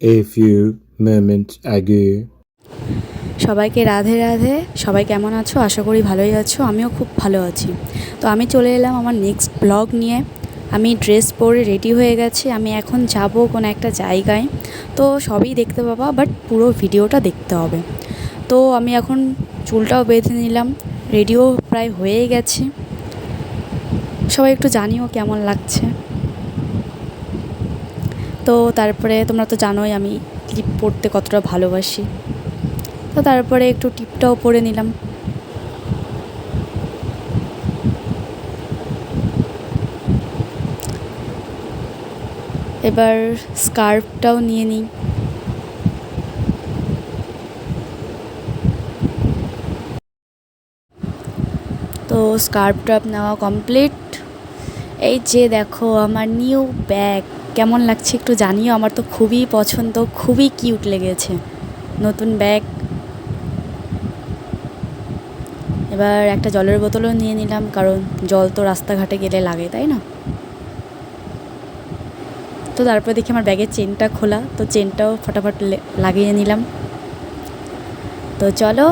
A few moments ago. সবাইকে রাধে রাধে। সবাই কেমন আছো? আশা করি ভালোই আছো। আমিও খুব ভালো আছি। তো আমি চলে এলাম আমার নেক্সট ব্লগ নিয়ে। আমি ড্রেস পরে রেডি হয়ে গেছি। আমি এখন যাব কোনো একটা জায়গায়, তো সবই দেখতে পাবা, বাট পুরো ভিডিওটা দেখতে হবে। তো আমি এখন চুলটাও বেঁধে নিলাম, রেডিও প্রায় হয়েই গেছে। সবাই একটু জানিও কেমন লাগছে। তো তারপরে তোমরা তো জানোই আমি ক্লিপ পরতে কতটা ভালোবাসি। তো তারপরে একটু টিপটাও পরে নিলাম। এবার স্কার্ফটাও নিয়ে নিই। তো স্কার্ফ টার্ফ নেওয়া কমপ্লিট। এই যে দেখো আমার নিউ ব্যাগ, কেমন লাগছে একটু জানিও। আমার তো খুবই পছন্দ, খুবই কিউট লেগেছে নতুন ব্যাগ। এবার একটা জলের বোতলও নিয়ে নিলাম, কারণ জল তো রাস্তাঘাটে গেলে লাগে, তাই না? তো তারপর দেখি আমার ব্যাগের চেনটা খোলা, তো চেনটাও ফটাফট লাগিয়ে নিলাম। তো চলো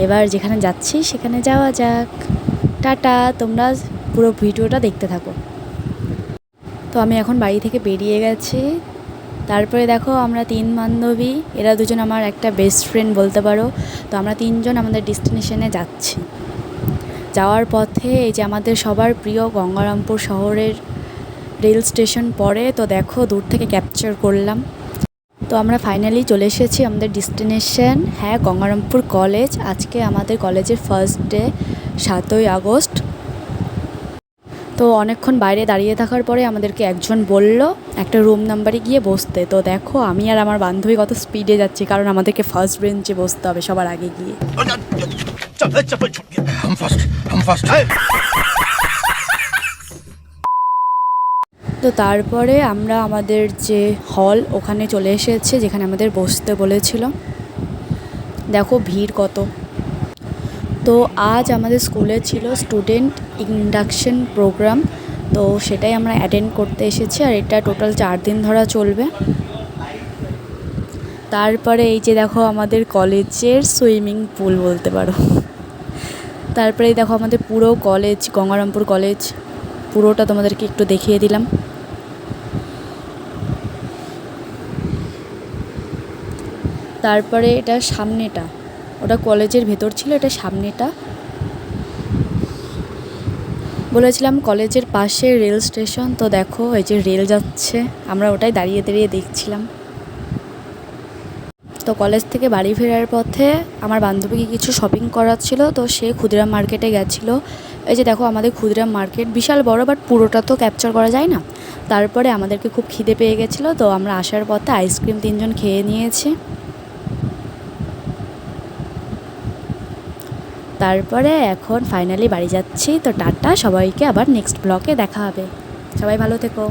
এবার যেখানে যাচ্ছি সেখানে যাওয়া যাক। টাটা, তোমরা পুরো ভিডিওটা দেখতে থাকো। তো আমি এখন বাড়ি থেকে বেরিয়ে গেছি। তারপরে দেখো আমরা 3 বান্ধবী, এরা দুজন আমার একটা বেস্ট ফ্রেন্ড বলতে পারো। তো আমরা 3 জন আমাদের ডেস্টিনেশনে যাচ্ছি। যাওয়ার পথে এই যে আমাদের সবার প্রিয় গঙ্গারামপুর শহরের রেল স্টেশন পড়ে, তো দেখো দূর থেকে ক্যাপচার করলাম। তো আমরা ফাইনালি চলে এসেছি আমাদের ডেস্টিনেশন, হ্যাঁ গঙ্গারামপুর কলেজ। আজকে আমাদের কলেজের ফার্স্ট ডে, 7ই আগস্ট। তো অনেকক্ষণ বাইরে দাঁড়িয়ে থাকার পরে আমাদেরকে একজন বলল একটা রুম নাম্বারে গিয়ে বসতে। তো দেখো আমি আর আমার বান্ধবী কত স্পিডে যাচ্ছি, কারণ আমাদেরকে ফার্স্ট বেঞ্চে বসতে হবে সবার আগে গিয়ে। তো তারপরে আমরা আমাদের যে হল ওখানে চলে এসেছে, যেখানে আমাদের বসতে বলেছিল। দেখো ভিড় কত। তো আজ আমাদের স্কুলে ছিল স্টুডেন্ট ইন্ডাকশন প্রোগ্রাম, তো সেটাই আমরা অ্যাটেন্ড করতে এসেছি। আর এটা টোটাল 4 দিন ধরা চলবে। তারপরে এই যে দেখো আমাদের কলেজের সুইমিং পুল বলতে পারো। তারপরে দেখো আমাদের পুরো কলেজ, গঙ্গারামপুর কলেজ পুরোটা তোমাদেরকে একটু দেখিয়ে দিলাম। তারপরে এটা সামনেটা, ওটা কলেজের ভেতর ছিল, এটা সামনেটা। বলেছিলাম কলেজের পাশে রেল স্টেশন, তো দেখো এই যে রেল যাচ্ছে, আমরা ওটাই দাঁড়িয়ে দাঁড়িয়ে দেখছিলাম। তো কলেজ থেকে বাড়ি ফেরার পথে আমার বান্ধবীকে কিছু শপিং করার ছিল, তো সে ক্ষুদিরাম মার্কেটে গেছিলো। এই যে দেখো আমাদের ক্ষুদিরাম মার্কেট বিশাল বড়, বাট পুরোটা তো ক্যাপচার করা যায় না। তারপরে আমাদেরকে খুব খিদে পেয়ে গেছিলো, তো আমরা আসার পথে আইসক্রিম 3 জন খেয়ে নিয়েছি। তারপরে এখন ফাইনালি বাড়ি যাচ্ছি। তো টাটা, সবাইকে আবার নেক্সট ব্লগে দেখা হবে। সবাই ভালো থেকো।